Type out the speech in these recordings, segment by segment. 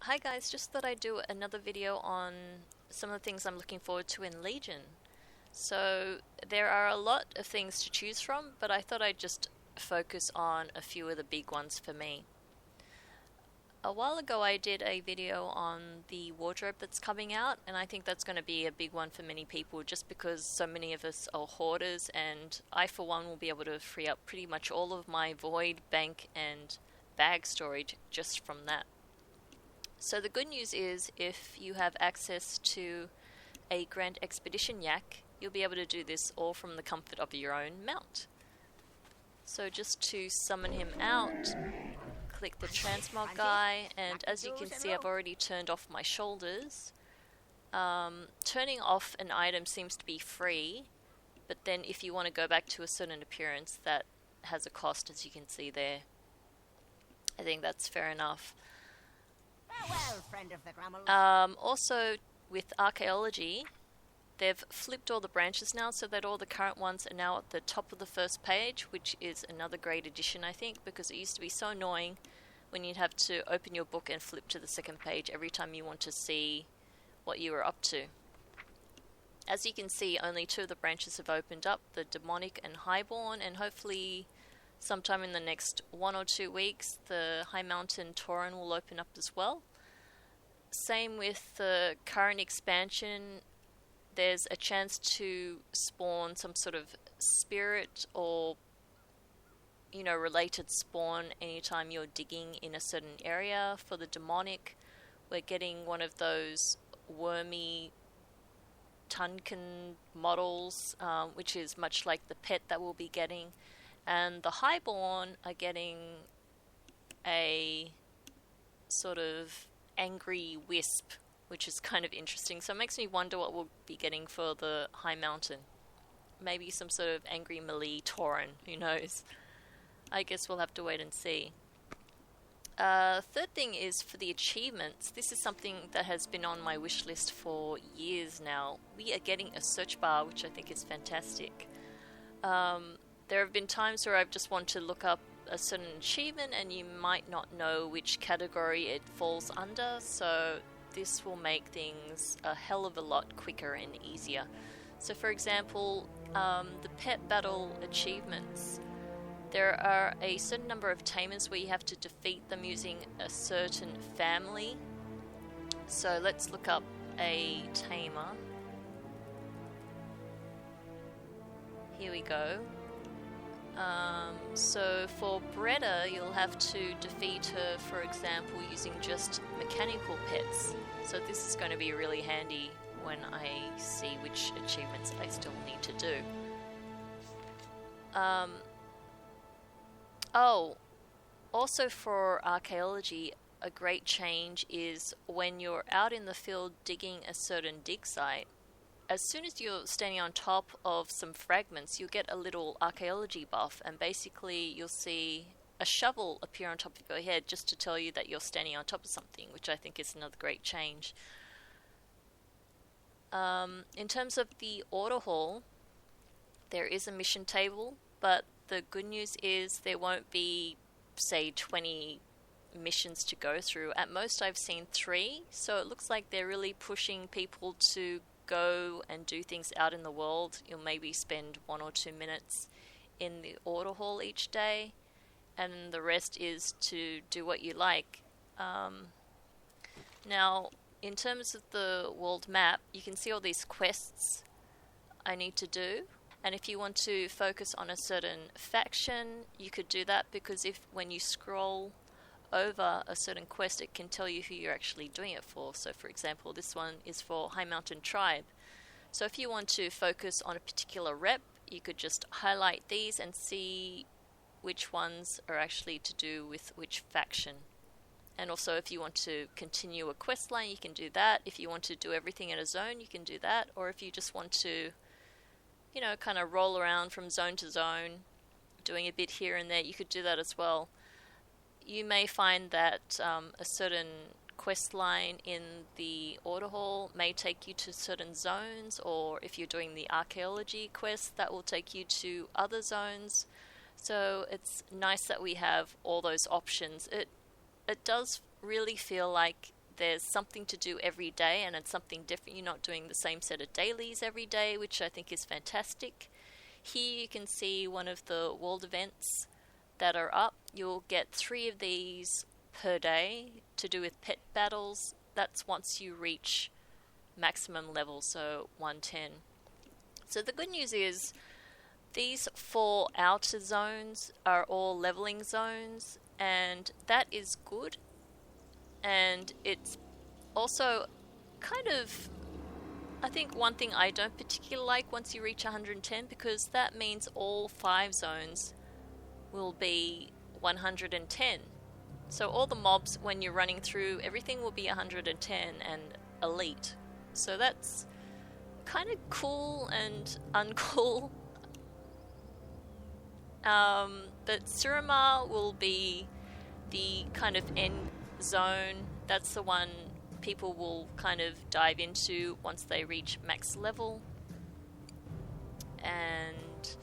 Hi guys, just thought I'd do another video on some of the things I'm looking forward to in Legion. So there are a lot of things to choose from, but I thought I'd just focus on a few of the big ones for me. A while ago I did a video on the wardrobe that's coming out, and I think that's going to be a big one for many people just because so many of us are hoarders, and I for one will be able to free up pretty much all of my void, bank and bag storage just from that. So the good news is if you have access to a Grand Expedition Yak, you'll be able to do this all from the comfort of your own mount. So just to summon him out, click the transmog guy, and as you can see I've already turned off my shoulders. Turning off an item seems to be free, but then if you want to go back to a certain appearance that has a cost, as you can see there. I think that's fair enough. Farewell, friend of the Grummels. Also, with archaeology, they've flipped all the branches now so that all the current ones are now at the top of the first page, which is another great addition, I think, because it used to be so annoying when you'd have to open your book and flip to the second page every time you want to see what you were up to. As you can see, only two of the branches have opened up, the Demonic and Highborn, and hopefully sometime in the next 1 or 2 weeks, the High Mountain Tauren will open up as well. Same with the current expansion, there's a chance to spawn some sort of spirit or, related spawn anytime you're digging in a certain area. For the Demonic, we're getting one of those wormy Tunken models, which is much like the pet that we'll be getting. And the Highborn are getting a sort of angry wisp, which is kind of interesting. So it makes me wonder what we'll be getting for the High Mountain. Maybe some sort of angry melee Tauren, who knows. I guess we'll have to wait and see. Third thing is for the achievements. This is something that has been on my wish list for years now. We are getting a search bar, which I think is fantastic. There have been times where I've just wanted to look up a certain achievement and you might not know which category it falls under, so this will make things a hell of a lot quicker and easier. So for example, the pet battle achievements, there are a certain number of tamers where you have to defeat them using a certain family. So let's look up a tamer. Here we go. So for Breda, you'll have to defeat her, for example, using just mechanical pets. So this is going to be really handy when I see which achievements I still need to do. Also for archaeology, a great change is when you're out in the field digging a certain dig site, as soon as you're standing on top of some fragments, you'll get a little archaeology buff, and basically you'll see a shovel appear on top of your head just to tell you that you're standing on top of something, which I think is another great change. In terms of the order hall, there is a mission table, but the good news is there won't be, say, 20 missions to go through. At most I've seen 3, so it looks like they're really pushing people to go and do things out in the world. You'll maybe spend 1 or 2 minutes in the order hall each day, and the rest is to do what you like. Now, in terms of the world map, you can see all these quests I need to do, and if you want to focus on a certain faction, you could do that, because when you scroll over a certain quest, it can tell you who you're actually doing it for. So for example, this one is for High Mountain Tribe. So if you want to focus on a particular rep, you could just highlight these and see which ones are actually to do with which faction. And also if you want to continue a quest line, you can do that. If you want to do everything in a zone, you can do that. Or if you just want to, kind of roll around from zone to zone, doing a bit here and there, you could do that as well. You may find that a certain quest line in the order hall may take you to certain zones, or if you're doing the archaeology quest, that will take you to other zones. So it's nice that we have all those options. It does really feel like there's something to do every day and it's something different. You're not doing the same set of dailies every day, which I think is fantastic. Here you can see one of the world events that are up. You'll get 3 of these per day to do with pet battles. That's once you reach maximum level, so 110. So the good news is these 4 outer zones are all leveling zones, and that is good. And it's also kind of, I think, one thing I don't particularly like once you reach 110, because that means all 5 zones will be 110. So all the mobs, when you're running through, everything will be 110 and elite. So that's kind of cool and uncool. But Cymre will be the kind of end zone. That's the one people will kind of dive into once they reach max level. And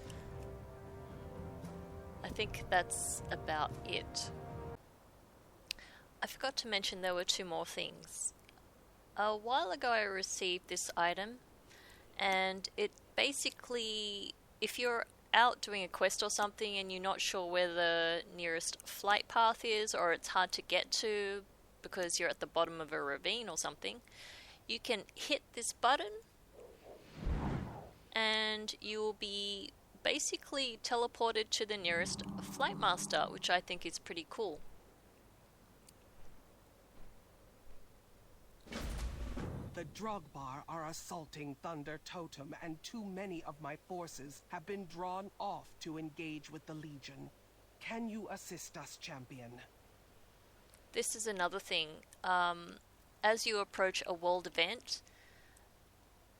I think that's about it. I forgot to mention there were 2 more things. A while ago I received this item, and it basically, if you're out doing a quest or something and you're not sure where the nearest flight path is, or it's hard to get to because you're at the bottom of a ravine or something, you can hit this button and you will be basically teleported to the nearest flight master, which I think is pretty cool. The Drugbar are assaulting Thunder Totem, and too many of my forces have been drawn off to engage with the Legion. Can you assist us, champion? This is another thing. As you approach a world event,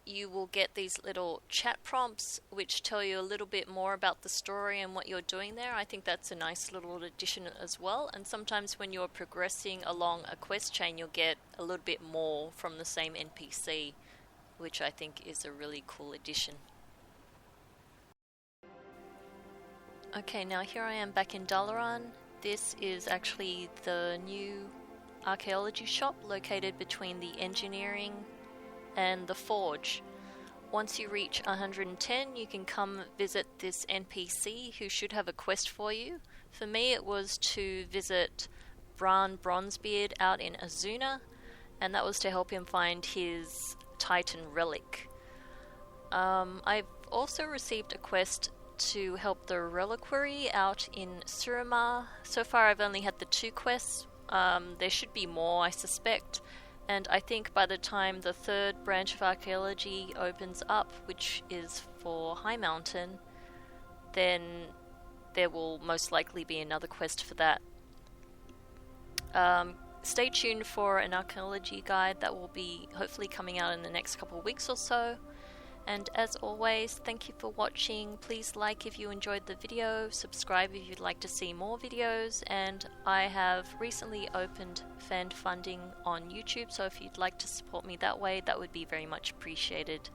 you will get these little chat prompts which tell you a little bit more about the story and what you're doing there. I think that's a nice little addition as well. And sometimes when you're progressing along a quest chain, you'll get a little bit more from the same NPC, which I think is a really cool addition. Okay, now here I am back in Dalaran. This is actually the new archaeology shop located between the engineering and the forge. Once you reach 110, you can come visit this NPC who should have a quest for you. For me, it was to visit Bran Bronzebeard out in Azuna, and that was to help him find his Titan relic. I've also received a quest to help the reliquary out in Cymre. So far I've only had the 2 quests. There should be more, I suspect. And I think by the time the 3rd branch of archaeology opens up, which is for High Mountain, then there will most likely be another quest for that. Stay tuned for an archaeology guide that will be hopefully coming out in the next couple of weeks or so. And as always, thank you for watching. Please like if you enjoyed the video, subscribe if you'd like to see more videos, and I have recently opened fan funding on YouTube, so if you'd like to support me that way, that would be very much appreciated.